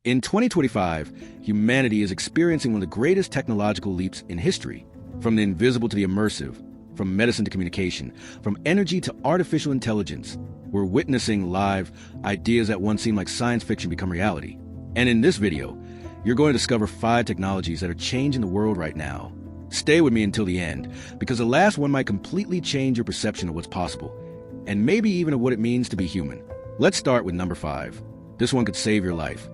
In 2025, humanity is experiencing one of the greatest technological leaps in history. From the invisible to the immersive, from medicine to communication, from energy to artificial intelligence, we're witnessing live ideas that once seemed like science fiction become reality. And in this video, you're going to discover 5 technologies that are changing the world right now. Stay with me until the end, because the last one might completely change your perception of what's possible, and maybe even of what it means to be human. Let's start with number 5. This one could save your life,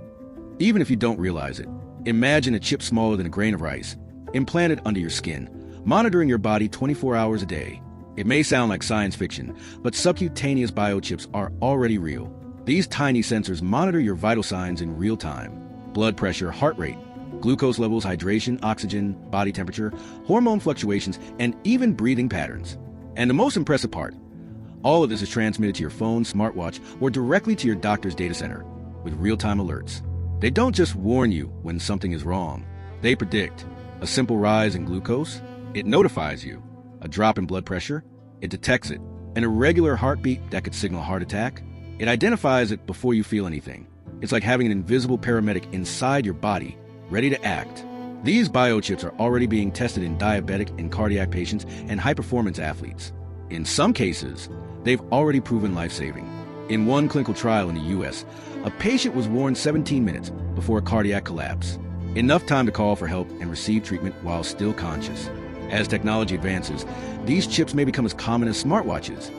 even if you don't realize it. Imagine a chip smaller than a grain of rice, implanted under your skin, monitoring your body 24 hours a day. It may sound like science fiction, but subcutaneous biochips are already real. These tiny sensors monitor your vital signs in real time: blood pressure, heart rate, glucose levels, hydration, oxygen, body temperature, hormone fluctuations, and even breathing patterns. And the most impressive part, all of this is transmitted to your phone, smartwatch, or directly to your doctor's data center with real-time alerts. They don't just warn you when something is wrong. They predict a simple rise in glucose. It notifies you. A drop in blood pressure. It detects it. An irregular heartbeat that could signal a heart attack. It identifies it before you feel anything. It's like having an invisible paramedic inside your body, ready to act. These biochips are already being tested in diabetic and cardiac patients and high-performance athletes. In some cases, they've already proven life-saving. In one clinical trial in the US, a patient was warned 17 minutes before a cardiac collapse, enough time to call for help and receive treatment while still conscious. As technology advances, these chips may become as common as smartwatches,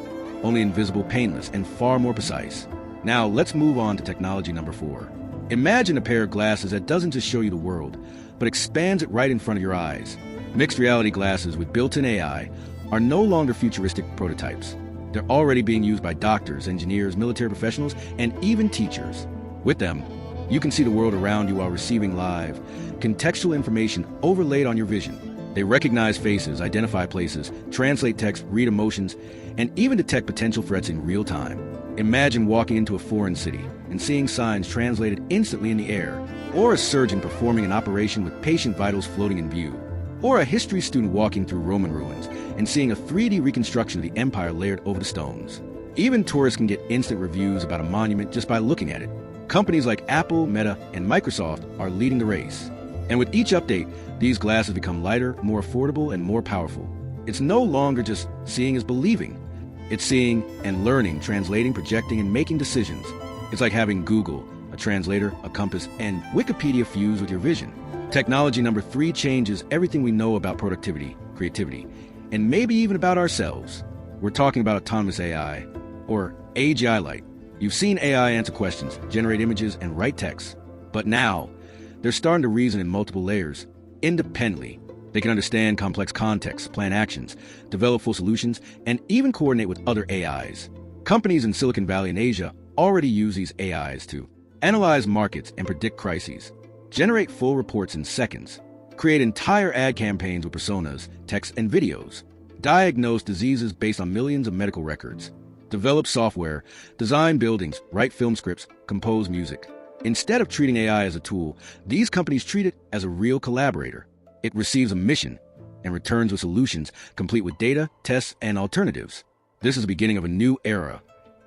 only invisible, painless, and far more precise. Now, let's move on to technology number 4. Imagine a pair of glasses that doesn't just show you the world, but expands it right in front of your eyes. Mixed reality glasses with built-in AI are no longer futuristic prototypes. They're already being used by doctors, engineers, military professionals, and even teachers. With them, you can see the world around you while receiving live, contextual information overlaid on your vision. They recognize faces, identify places, translate text, read emotions, and even detect potential threats in real time. Imagine walking into a foreign city and seeing signs translated instantly in the air, or a surgeon performing an operation with patient vitals floating in view, or a history student walking through Roman ruins and seeing a 3D reconstruction of the empire layered over the stones. Even tourists can get instant reviews about a monument just by looking at it. Companies like Apple, Meta, and Microsoft are leading the race. And with each update, these glasses become lighter, more affordable, and more powerful. It's no longer just seeing is believing. It's seeing and learning, translating, projecting, and making decisions. It's like having Google, a translator, a compass, and Wikipedia fused with your vision. Technology number 3 changes everything we know about productivity, creativity, and maybe even about ourselves. We're talking about autonomous AI, or AGI Light. You've seen AI answer questions, generate images, and write text. But now, they're starting to reason in multiple layers, independently. They can understand complex contexts, plan actions, develop full solutions, and even coordinate with other AIs. Companies in Silicon Valley and Asia already use these AIs to analyze markets and predict crises, generate full reports in seconds, create entire ad campaigns with personas, text, and videos, diagnose diseases based on millions of medical records, develop software, design buildings, write film scripts, compose music. Instead of treating AI as a tool, these companies treat it as a real collaborator. It receives a mission and returns with solutions complete with data, tests, and alternatives. This is the beginning of a new era.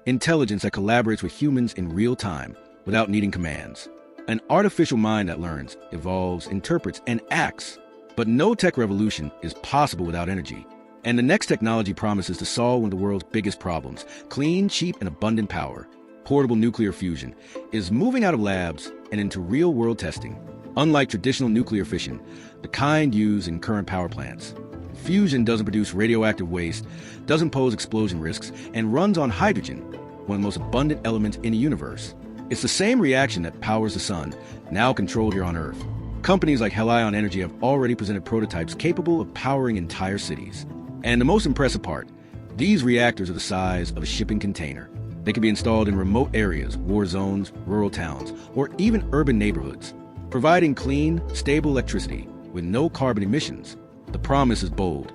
Intelligence that collaborates with humans in real time without needing commands. An artificial mind that learns, evolves, interprets, and acts. But no tech revolution is possible without energy. And the next technology promises to solve one of the world's biggest problems: clean, cheap, and abundant power. Portable nuclear fusion is moving out of labs and into real-world testing. Unlike traditional nuclear fission, the kind used in current power plants, fusion doesn't produce radioactive waste, doesn't pose explosion risks, and runs on hydrogen, one of the most abundant elements in the universe. It's the same reaction that powers the sun, now controlled here on Earth. Companies like Helion Energy have already presented prototypes capable of powering entire cities. And the most impressive part, these reactors are the size of a shipping container. They can be installed in remote areas, war zones, rural towns, or even urban neighborhoods, providing clean, stable electricity with no carbon emissions. The promise is bold.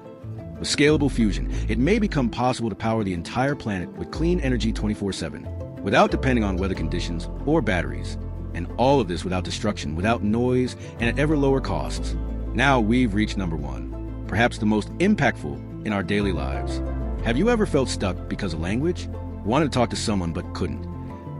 With scalable fusion, it may become possible to power the entire planet with clean energy 24/7, without depending on weather conditions or batteries. And all of this without destruction, without noise, and at ever lower costs. Now we've reached number 1, perhaps the most impactful in our daily lives. Have you ever felt stuck because of language? Wanted to talk to someone but couldn't?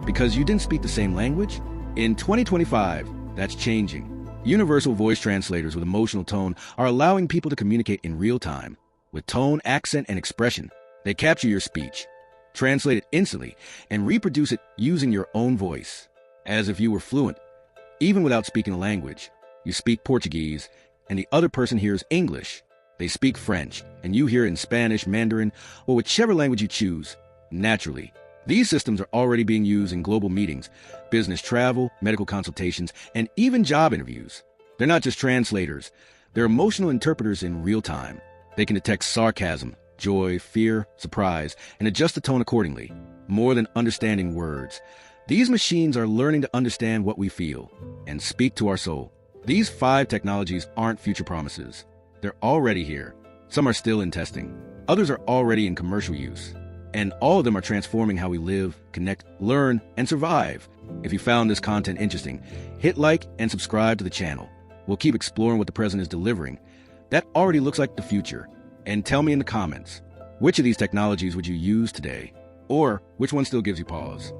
Because you didn't speak the same language? In 2025, that's changing. Universal voice translators with emotional tone are allowing people to communicate in real time. With tone, accent, and expression, they capture your speech, translate it instantly, and reproduce it using your own voice, as if you were fluent. Even without speaking a language, you speak Portuguese, and the other person hears English. They speak French, and you hear it in Spanish, Mandarin, or whichever language you choose. Naturally, these systems are already being used in global meetings, business travel, medical consultations, and even job interviews. They're not just translators, they're emotional interpreters in real time. They can detect sarcasm, joy, fear, surprise, and adjust the tone accordingly. More than understanding words, these machines are learning to understand what we feel and speak to our soul. These 5 technologies aren't future promises. They're already here. Some are still in testing. Others are already in commercial use. And all of them are transforming how we live, connect, learn, and survive. If you found this content interesting, hit like and subscribe to the channel. We'll keep exploring what the president is delivering. That already looks like the future. And tell me in the comments, which of these technologies would you use today? Or which one still gives you pause?